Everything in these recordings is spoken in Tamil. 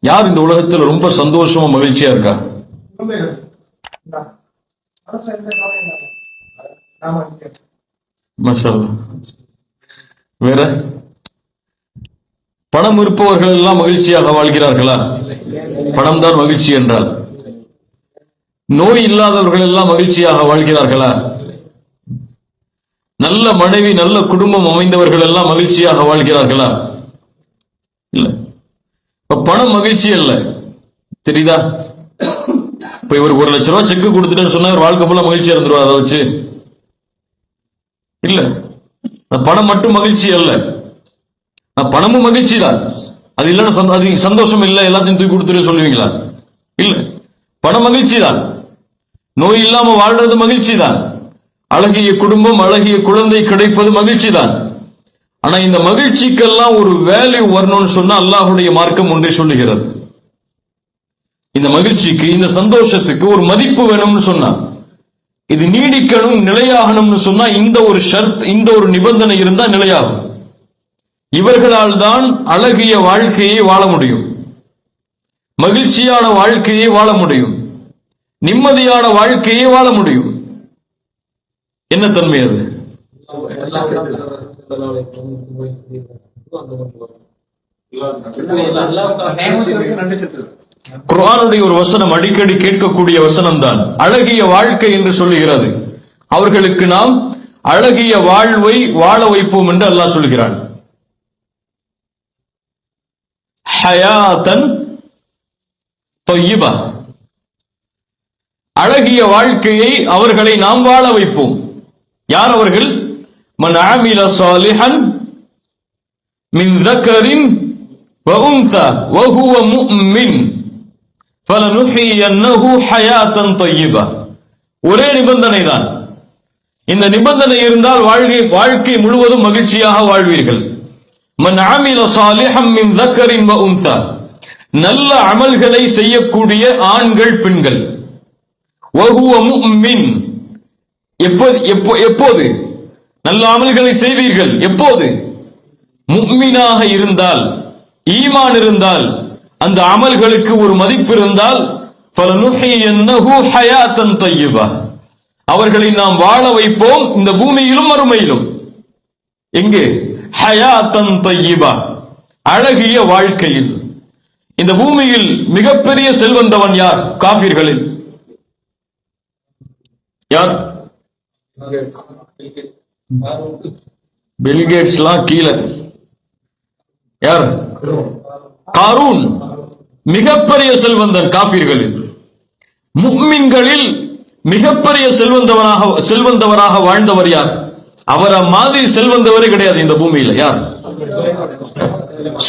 யார் இந்த உலகத்துல ரொம்ப சந்தோஷமா மகிழ்ச்சியா இருக்கா? வேற பணம் இருப்பவர்கள் எல்லாம் மகிழ்ச்சியாக வாழ்கிறார்களா? பணம் தான் மகிழ்ச்சி என்றால். நோய் இல்லாதவர்கள் எல்லாம் மகிழ்ச்சியாக வாழ்கிறார்களா? நல்ல மனைவி நல்ல குடும்பம் அமைந்தவர்கள் எல்லாம் மகிழ்ச்சியாக வாழ்கிறார்களா? இல்ல. பணம் மகிழ்ச்சி அல்ல, தெரியுதா? இப்ப இவர் 1 லட்சம் ரூபாய் செக் கொடுத்துட்டேன்னு சொன்னா வாழ்க்கை போல மகிழ்ச்சியா இருந்துருவா? அதை வச்சு இல்ல. பணம் மட்டும் மகிழ்ச்சி அல்ல, பணமும் மகிழ்ச்சி தான். அது இல்லைன்னா அது சந்தோஷம் இல்லை, எல்லாத்தையும் தூக்கி கொடுத்துட்டு சொல்லுவீங்களா? இல்ல, பணம் மகிழ்ச்சி தான். நோய் இல்லாம வாழ்றது மகிழ்ச்சி தான். அழகிய குடும்பம் அழகிய குழந்தை கிடைப்பது மகிழ்ச்சி தான். ஆனா இந்த மகிழ்ச்சிக்கெல்லாம் ஒரு வேல்யூ வரணும்னு சொன்னா அல்லாஹ்வுடைய மார்க்கம் ஒன்றை சொல்லுகிறது. இந்த மகிழ்ச்சிக்கு இந்த சந்தோஷத்துக்கு ஒரு மதிப்பு வேணும்னு சொன்னா, இது நீடிக்கணும் நிலையாகணும்னு சொன்னா இந்த ஒரு ஷர்த், இந்த ஒரு நிபந்தனை இருந்தா நிலையாகும். இவர்களால் தான் அழகிய வாழ்க்கையை வாழ முடியும், மகிழ்ச்சியான வாழ்க்கையை வாழ முடியும், நிம்மதியான வாழ்க்கையை வாழ முடியும். என்ன தன்மை அது? குர்ஆனுடைய ஒரு வசனம், அடிக்கடி கேட்கக்கூடிய வசனம் தான் அழகிய வாழ்க்கை என்று சொல்லுகிறது. அவர்களுக்கு நாம் அழகிய வாழ்வை வாழ வைப்போம் என்று அல்லாஹ் சொல்கிறான். ஹயாத்தன் தொய்யிபா, அழகிய வாழ்க்கையை அவர்களை நாம் வாழ வைப்போம். யார் அவர்கள்? மன் அமில சாலிஹன் மின் தக்கரின் வ உன்ஸா வ ஹுவ முஃமின் ஃபலனுஹியன்னஹு ஹயாத்தன் தொய்யிபா. ஒரே நிபந்தனை தான். இந்த நிபந்தனை இருந்தால் வாழ்க்கை முழுவதும் மகிழ்ச்சியாக வாழ்வீர்கள். மன் அமில சாலிஹன் மின் தக்கரின் வ உன்ஸா, நல்ல அமல்களை செய்யக்கூடிய ஆண்கள் பெண்கள். வ ஹுவ முஃமின், எப்போது நல்ல அமல்களை செய்வீர்கள்? எப்போது? முஃமினாக இருந்தால், ஈமான் இருந்தால், அந்த அமல்களுக்கு ஒரு மதிப்பு இருந்தால், ஃபலனுஹியன்னஹு ஹயாத்தன் தொய்யிபா, அவர்களை நாம் வாழ வைப்போம் இந்த பூமியிலும் மறுமையிலும். எங்கே? ஹயாத்தன் தொய்யிபா, அழகிய வாழ்க்கையில். இந்த பூமியில் மிகப்பெரிய செல்வந்தவன் யார்? காஃபிர்களில் யார்? பில்கேட்ஸ்லாம் கீழே. யார்? காரூன் மிகப்பெரிய செல்வந்தன் காஃபிர்களில். முஃமின்களில் மிகப்பெரிய செல்வந்தவராக வாழ்ந்தவர் யார்? அவரை மாதிரி செல்வந்தவரே கிடையாது இந்த பூமியில. யார்?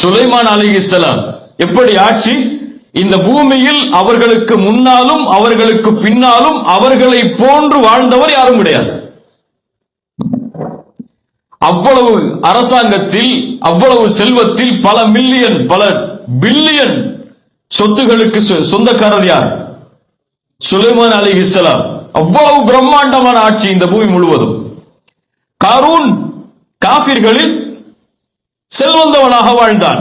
சுலைமான் அலைஹிஸ்ஸலாம். எப்படி ஆட்சி? இந்த பூமியில் அவர்களுக்கு முன்னாலும் அவர்களுக்கு பின்னாலும் அவர்களை போன்று வாழ்ந்தவர் யாரும் கிடையாது. அவ்வளவு அரசாங்கத்தில், அவ்வளவு செல்வத்தில், பல மில்லியன் பல பில்லியன் சொத்துகளுக்கு சொந்தக்காரர் யார்? சுலைமான் அலைஹிஸ்ஸலாம். அவ்வளவு பிரம்மாண்டமான ஆட்சி இந்த பூமி முழுவதும். காரூன் காஃபிர்களில் செல்வந்தவனாக வாழ்ந்தான்.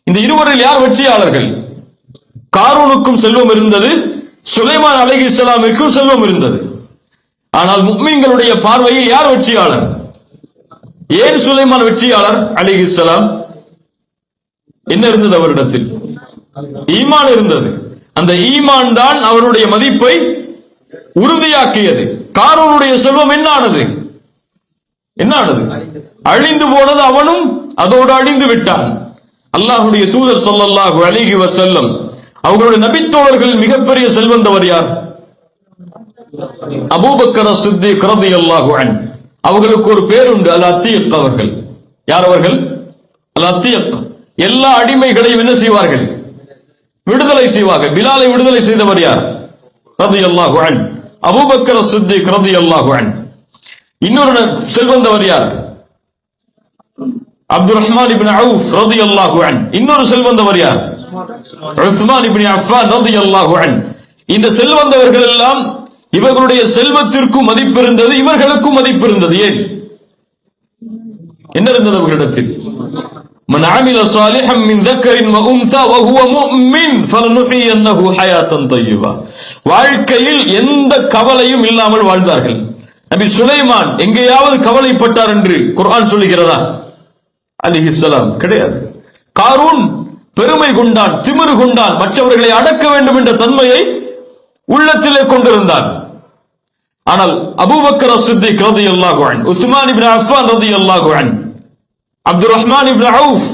இந்த இருவரில் யார் வெற்றியாளர்கள்? காரூனுக்கும் செல்வம் இருந்தது, சுலைமான் அலைஹிஸ்ஸலாமிற்கும் செல்வம் இருந்தது. ஆனால் முஃமின்களுடைய பார்வையில் யார் வெற்றியாளர்? ஏன் சுலைமான் வெற்றியாளர்? அலைஹிஸ்ஸலாம் என்ன இருந்தது அவரிடத்தில்? ஈமான் இருந்தது. அந்த ஈமான் தான் அவருடைய மதிப்பை உறுதியாக்கியது. காரூனுடைய செல்வம் என்னானது? அழிந்து போனது. அவனும் அதோடு அழிந்து விட்டான். அல்லாஹ்வுடைய தூதர் ஸல்லல்லாஹு அலைஹி வஸல்லம் அவர்களுடைய நபித்தோழர்கள் மிகப்பெரிய செல்வந்தவர் யார்? அபூபக்கர் சித்திக் ரலியல்லாஹு அன்ஹு. அவர்களுக்கு ஒரு பேர் உண்டு, அல் அத்தீக் அவர்கள். யார் அவர்கள்? அல் அத்தீக். எல்லா அடிமைகளையும் என்ன செய்வார்கள்? விடுதலை செய்வார்கள். பிலாலை விடுதலை செய்தவர் யார்? ரலியல்லாஹு அன்ஹு அபூபக்கர் சித்திக் ரலியல்லாஹு அன்ஹு. இன்னொரு செல்வந்தவர் யார்? அப்துல் ரஹ்மான் இப்னு அவுஃப் ரலியல்லாஹு அன்ஹு. இன்னொரு செல்வந்தவர் யார்? உஸ்மான் இப்னு அஃபான் ரலியல்லாஹு அன்ஹு. இந்த செல்வந்தவர்கள் எல்லாம் இவர்களுடைய செல்வத்திற்கும் மதிப்பு இருந்தது, இவர்களுக்கும் மதிப்பு இருந்தது. ஏன்? என்ன இருந்தது அவர்களிடத்தில்? மன் அமில சாலிஹன் மின் தக்கரின் வ உன்ஸா வ ஹுவ முஃமின் ஃபலனுஹியன்னஹு ஹயாத்தன் தய்யிபா. வாழ்க்கையில் எந்த கவலையும் இல்லாமல் வாழ்ந்தார்கள். நபி சுலைமான் எங்கேயாவது கவலைப்பட்டார் என்று குர்ஆன் சொல்லுகிறதா? அலைஹிஸ்ஸலாம் கிடையாது. காரூன் பெருமை கொண்டான், திமிரு கொண்டான், மற்றவர்களை அடக்க வேண்டும் என்ற தன்மையை உள்ளத்திலே கொண்டிருந்தான். ஆனால் அபூபக்கர் அஸ்-சித்தீக் ரலியல்லாஹு அன்ஹு, உஸ்மான் இப்னு அஃபான் ரலியல்லாஹு அன்ஹு, அப்துர் ரஹ்மான் இப்னு அவுஃப்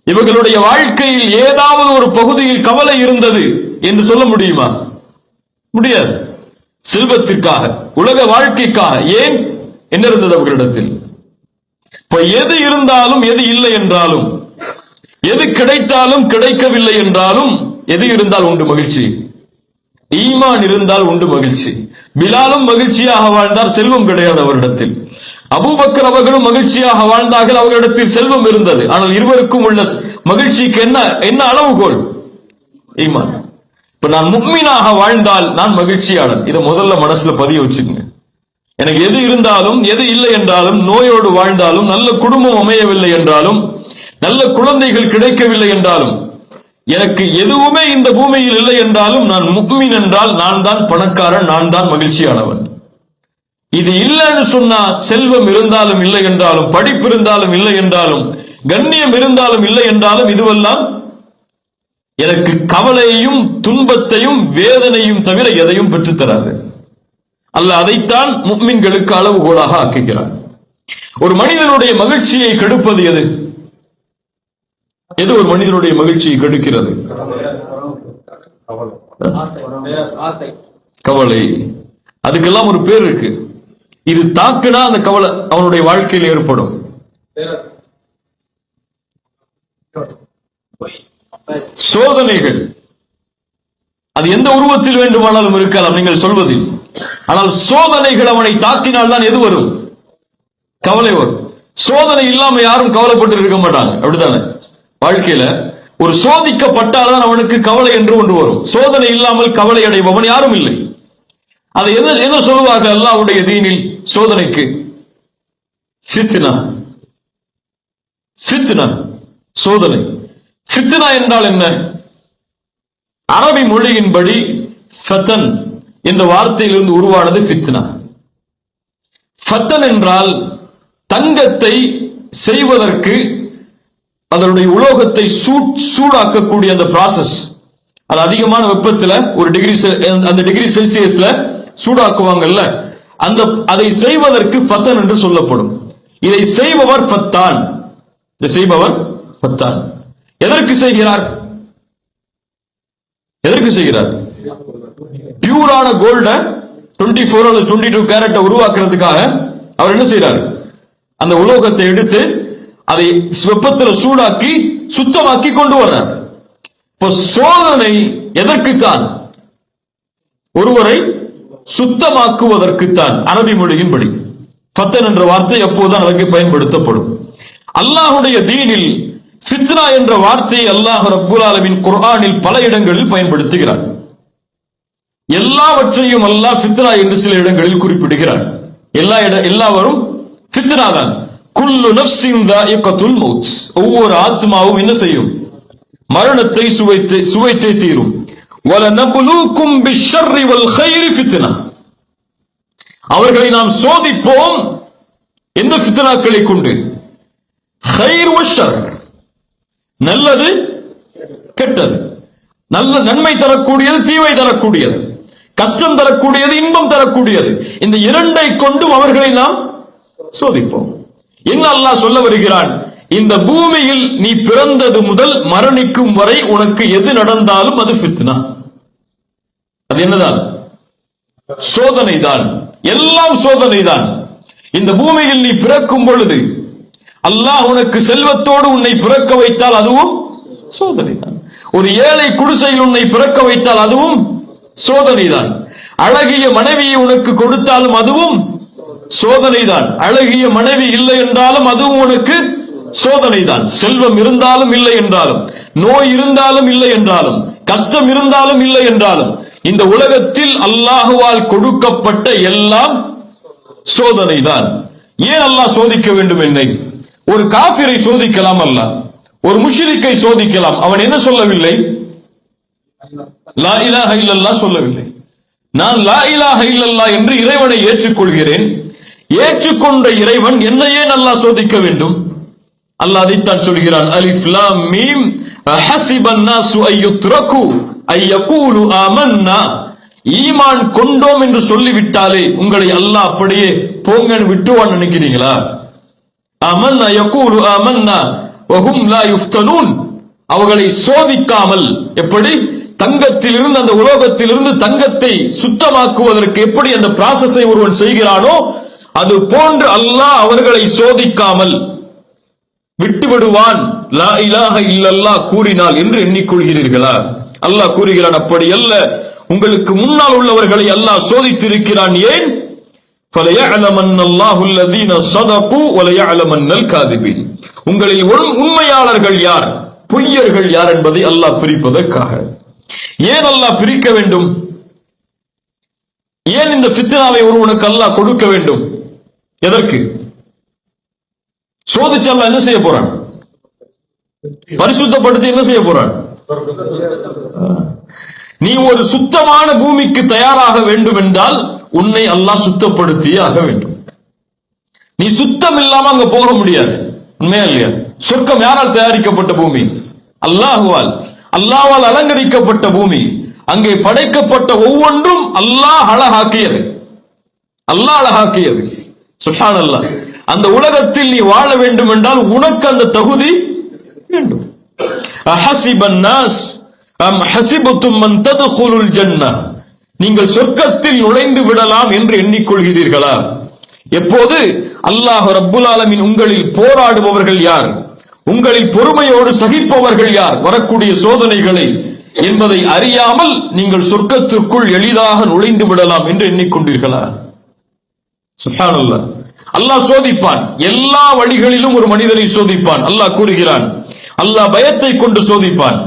இவர்களுடைய வாழ்க்கையில் ஏதாவது ஒரு பகுதியில் கவலை இருந்தது என்று சொல்ல முடியுமா? முடியாது. செல்வத்திற்காக, உலக வாழ்க்கைக்காக. ஏன்? என்ன இருந்தது அவர்களிடத்தில்? இப்ப எது இருந்தாலும், எது இல்லை என்றாலும், எது கிடைத்தாலும் கிடைக்கவில்லை என்றாலும், எது இருந்தால் உண்டு மகிழ்ச்சி? ஈமான் இருந்தால் உண்டு மகிழ்ச்சி. பிலாலும் மகிழ்ச்சியாக வாழ்ந்தார், செல்வம் கிடையாது அவரிடத்தில். அபூபக்கர் அவர்களும் மகிழ்ச்சியாக வாழ்ந்தார்கள், அவர்களிடத்தில் செல்வம் இருந்தது. ஆனால் இருவருக்கும் உள்ள மகிழ்ச்சிக்கு என்ன அளவுகோல்? ஈமான். இப்ப நான் முஃமினாக வாழ்ந்தால் நான் மகிழ்ச்சியாளன். இதை முதல்ல மனசுல பதிய வச்சுக்கோங்க. எனக்கு எது இருந்தாலும், எது இல்லை என்றாலும், நோயோடு வாழ்ந்தாலும், நல்ல குடும்பம் அமையவில்லை என்றாலும், நல்ல குழந்தைகள் கிடைக்கவில்லை என்றாலும், எனக்கு எதுவுமே இந்த பூமியில் இல்லை என்றாலும், நான் முஃமின் என்றால் நான் தான் பணக்காரன், நான் தான் மகிழ்ச்சியானவன். இது இல்லைன்னு சொன்னா, செல்வம் இருந்தாலும் இல்லை என்றாலும், படிப்பு இருந்தாலும் இல்லை என்றாலும், கண்ணியம் இருந்தாலும் இல்லை என்றாலும், இதுவெல்லாம் எனக்கு கவலையையும் துன்பத்தையும் வேதனையும் தவிர எதையும் பெற்றுத்தராது. அல்லாஹ் அதைத்தான் முஃமின்களுக்கு அளவுகோலாக ஆக்குகிறான். ஒரு மனிதனுடைய மகிழ்ச்சியை கெடுப்பது எது? எது ஒரு மனிதனுடைய மகிழ்ச்சியை கெடுக்கிறது? கவலை. அதுக்கெல்லாம் ஒரு பேர் இருக்கு. இது தாக்குனா அந்த கவலை அவனுடைய வாழ்க்கையில் ஏற்படும். சோதனைகள் அது எந்த உருவத்தில் வேண்டுமானாலும் இருக்கலாம் நீங்கள் சொல்வதில். ஆனால் சோதனைகள் அவனை தாக்கினால் தான் எது வரும்? கவலை வரும். சோதனை இல்லாம யாரும் கவலைப்பட்டு இருக்க மாட்டாங்க, அப்படித்தானே? வாழ்க்கையில ஒரு சோதிக்கப்பட்டால்தான் அவனுக்கு கவலை என்று ஒன்று வரும். சோதனை இல்லாமல் கவலை அடைபவன் யாரும் இல்லை. அதை என்ன சொல்லுவார்கள் அல்லாஹ்வுடைய தீனில் சோதனைக்கு? ஃபித்னா. ஃபித்னா, சோதனை. ஃபித்னா என்றால் என்ன? அரபி மொழியின்படி ஃபதன் என்ற வார்த்தையிலிருந்து உருவானது ஃபித்னா. ஃபதன் என்றால் தங்கத்தை செய்வதற்கு அதனுடைய உலோகத்தை சூடாக்கக்கூடிய அந்த ப்ராசஸ். அது அதிகமான வெப்பத்தில் ஒரு டிகிரி செல்சியஸ்ல சூடாக்குவாங்கல்ல, அதை செய்வதற்கு ஃபத்தன் என்று சொல்லப்படும். இதை செய்பவர் ஃபத்தான். எதற்கு செய்கிறார்? பியூரான கோல்ட 24 அல்லது 22 கேரட்டை உருவாக்குறதுக்காக அவர் என்ன செய்யறார்? அந்த உலோகத்தை எடுத்து அதை வெப்பத்தில் சூடாக்கி சுத்தமாக்கி கொண்டு வர்றார். இப்போ சோதனை எதற்குத்தான்? ஒருவரை சுத்தமாக்குவதற்குத்தான். அரபி மொழியின்படி ஃபத்தன் என்ற வார்த்தை அப்போதுதான் அதற்கு பயன்படுத்தப்படும். அல்லாஹ்வுடைய தீனில் ஃபித்னா என்ற வார்த்தையை அல்லாஹ் ரப்பல் ஆலமீன் குர்ஆனில் பல இடங்களில் பயன்படுத்துகிறார். எல்லாவற்றையும் அல்லாஹ் ஃபித்னா என்று சில இடங்களில் குறிப்பிடுகிறார். எல்லாவரும் ஃபித்னா தான். குல்லு நஃப்ஸின் தாயிகத்துல் மௌத். ஒவ்வொரு ஆத்மாவும் என்ன செய்யும்? மரணத்தை சுவைத்தே தீரும். வலனபுலூக்கும் பிஷ்ஷர்ரி வல் கைரி ஃபித்னா. அவர்களை நாம் சோதிப்போம். எந்த ஃபித்னாக்களை கொண்டு? கைர் வஷ்ஷர், நல்லது கெட்டது, நல்ல நன்மை தரக்கூடியது தீமை தரக்கூடியது, கஷ்டம் தரக்கூடியது இன்பம் தரக்கூடியது, இந்த இரண்டை கொண்டும் அவர்களை நாம் சோதிப்போம். என்ன அல்லாஹ் சொல்ல வருகிறான்? இந்த பூமியில் நீ பிறந்தது முதல் மரணிக்கும் வரை உனக்கு எது நடந்தாலும் அது ஃபித்னா. அது என்னதான்? சோதனைதான். எல்லாம் சோதனைதான். இந்த பூமியில் நீ பிறக்கும் பொழுது அல்லாஹ் உனக்கு செல்வத்தோடு உன்னை பிறக்க வைத்தால் அதுவும் சோதனைதான். ஒரு ஏழை குடிசையில் உன்னை பிறக்க வைத்தால் அதுவும் சோதனைதான். அழகிய மனைவியை உனக்கு கொடுத்தாலும் அதுவும் சோதனைதான். அழகிய மனைவி இல்லை என்றாலும் அதுவும் உனக்கு சோதனைதான். செல்வம் இருந்தாலும் இல்லை என்றாலும், நோய் இருந்தாலும் இல்லை என்றாலும், கஷ்டம் இருந்தாலும் இல்லை என்றாலும், இந்த உலகத்தில் அல்லாஹுவால் கொடுக்கப்பட்ட எல்லாம் சோதனைதான். ஏன் அல்லாஹ் சோதிக்க வேண்டும்? என்னை ஒரு காஃபிரை சோதிக்கலாம் அல்லாஹ், ஒரு முஷ்ரிக்கை சோதிக்கலாம். அவன் என்ன சொல்லவில்லை? லா இலாஹ இல்லல்லாஹ் சொல்லவில்லை. நான் லா இலாஹ இல்லல்லாஹ் என்று இறைவனை ஏற்றுக்கொள்கிறேன். ஏற்றுக்கொண்ட இறைவன் என்னையே அல்லாஹ் சோதிக்க வேண்டும்? அல்லாஹ் அதைத்தான் சொல்கிறான். அலிஃப் லாம் மீம் ஹஸிபன் நாசு அய்யுத்ரகு அய்யகூலு ஆமன்னா. ஈமான் கொண்டோம் என்று சொல்லிவிட்டாலே உங்களை அல்லாஹ் அப்படியே போங்கன்னு விட்டுவான்னு நினைக்கிறீங்களா? ஆமன்னா யகூலு ஆமன்னா வஹும் லா யுஃப்தனூன். அவர்களை சோதிக்காமல், எப்படி தங்கத்திலிருந்து, அந்த உலோகத்திலிருந்து தங்கத்தை சுத்தமாக்குவதற்கு எப்படி அந்த ப்ராசஸை ஒருவன் செய்கிறானோ அது போன்று அல்லாஹ் அவர்களை சோதிக்காமல் விட்டுவிடுவான் லா இலாஹ இல்லல்லாஹ் கூறினால் என்று எண்ணிக்கொள்கிறீர்களா? அல்லாஹ் கூறுகிறான், அப்படி அல்ல. உங்களுக்கு முன்னால் உள்ளவர்களை அல்லாஹ் சோதித்திருக்கிறான். ஏன்? فَلَيَعْلَمَنَّ اللَّهُ الَّذِينَ صَدَقُوا وَلَيَعْلَمَنَّ الْكَاذِبِينَ. உங்களில் உண்மையாளர்கள் யார், பொய்யர்கள் யார் என்பதை அல்லாஹ் பிரிப்பதற்காக. ஏன் அல்லாஹ் பிரிக்க வேண்டும்? ஏன் இந்த ஃபித்னாவை ஒருவனுக்கு அல்லாஹ் கொடுக்க வேண்டும்? எதற்கு? சோதிச்சு அல்லாஹ் என்ன செய்ய போறான்? பரிசுத்தப்படுத்தி என்ன செய்ய போறான்? நீ ஒரு சுத்தமான பூமிக்கு தயாராக வேண்டும் என்றால் உன்னை அல்லாஹ் சுத்தப்படுத்தியே ஆக வேண்டும். நீ சுத்தம் இல்லாம அங்க போக முடியாது. உண்மையா இல்லையா? சொர்க்கம் யாரால் தயாரிக்கப்பட்ட பூமி? அல்லாஹுவால். அல்லாஹ்வால் அலங்கரிக்கப்பட்ட பூமி. அங்கே படைக்கப்பட்ட ஒவ்வொன்றும் அல்லாஹ் அழகாக்கியது. அல்லாஹ் அழகாக்கியது. சுப்ஹானல்லாஹ். அந்த உலகத்தில் நீ வாழ வேண்டும் என்றால் உனக்கு அந்த தகுதி வேண்டும். அஹஸிபன் நாஸ் அம் ஹஸிபத்தும் மன் தத்குலுல் ஜன்னah. நீங்கள் சொர்க்கத்தில் நுழைந்து விடலாம் என்று எண்ணிக்கொள்கிறீர்களா? எப்போது? அல்லாஹ் ரப்புல் ஆலமீன் உங்களில் போராடுபவர்கள் யார், உங்களில் பொறுமையோடு சகிப்பவர்கள் யார், வரக்கூடிய சோதனைகளை என்பதை அறியாமல் நீங்கள் சொர்க்கத்திற்குள் எளிதாக நுழைந்து விடலாம் என்று எண்ணிக்கொண்டீர்களா? சுப்ஹானல்லாஹ். அல்லாஹ் சோதிப்பான். எல்லா வழிகளிலும் ஒரு மனிதனை சோதிப்பான். அல்லாஹ் கூறுகிறான், அல்லாஹ் பயத்தை கொண்டு சோதிப்பான்,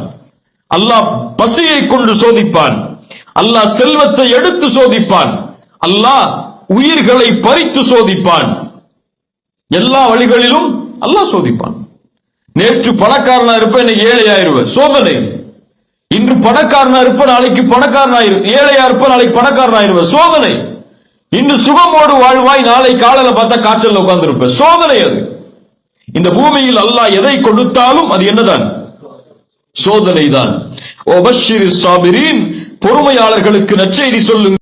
அல்லாஹ் பசியை கொண்டு சோதிப்பான், அல்லாஹ் செல்வத்தை எடுத்து சோதிப்பான், அல்லாஹ் உயிர்களை பறித்து சோதிப்பான். எல்லா வழிகளிலும் அல்லாஹ் சோதிப்பான். நேற்று பணக்காரனா இருப்ப இன்னைக்கு ஏழையாயிருவ, சோதனை. இன்று பணக்காரனா இருப்ப நாளைக்கு பணக்காரனாயிரு, ஏழையா இருப்ப நாளைக்கு பணக்காரனாயிருவ, சோதனை. இன்று சுகமோடு வாழ்வாய், நாளை காலையில பார்த்தா காய்ச்சல் உட்கார்ந்து இருப்ப, சோதனை. அது இந்த பூமியில் அல்லாஹ் எதை கொடுத்தாலும் அது என்னதான்? சோதனை தான். பொறுமையாளர்களுக்கு நற்செய்தி சொல்லுங்க.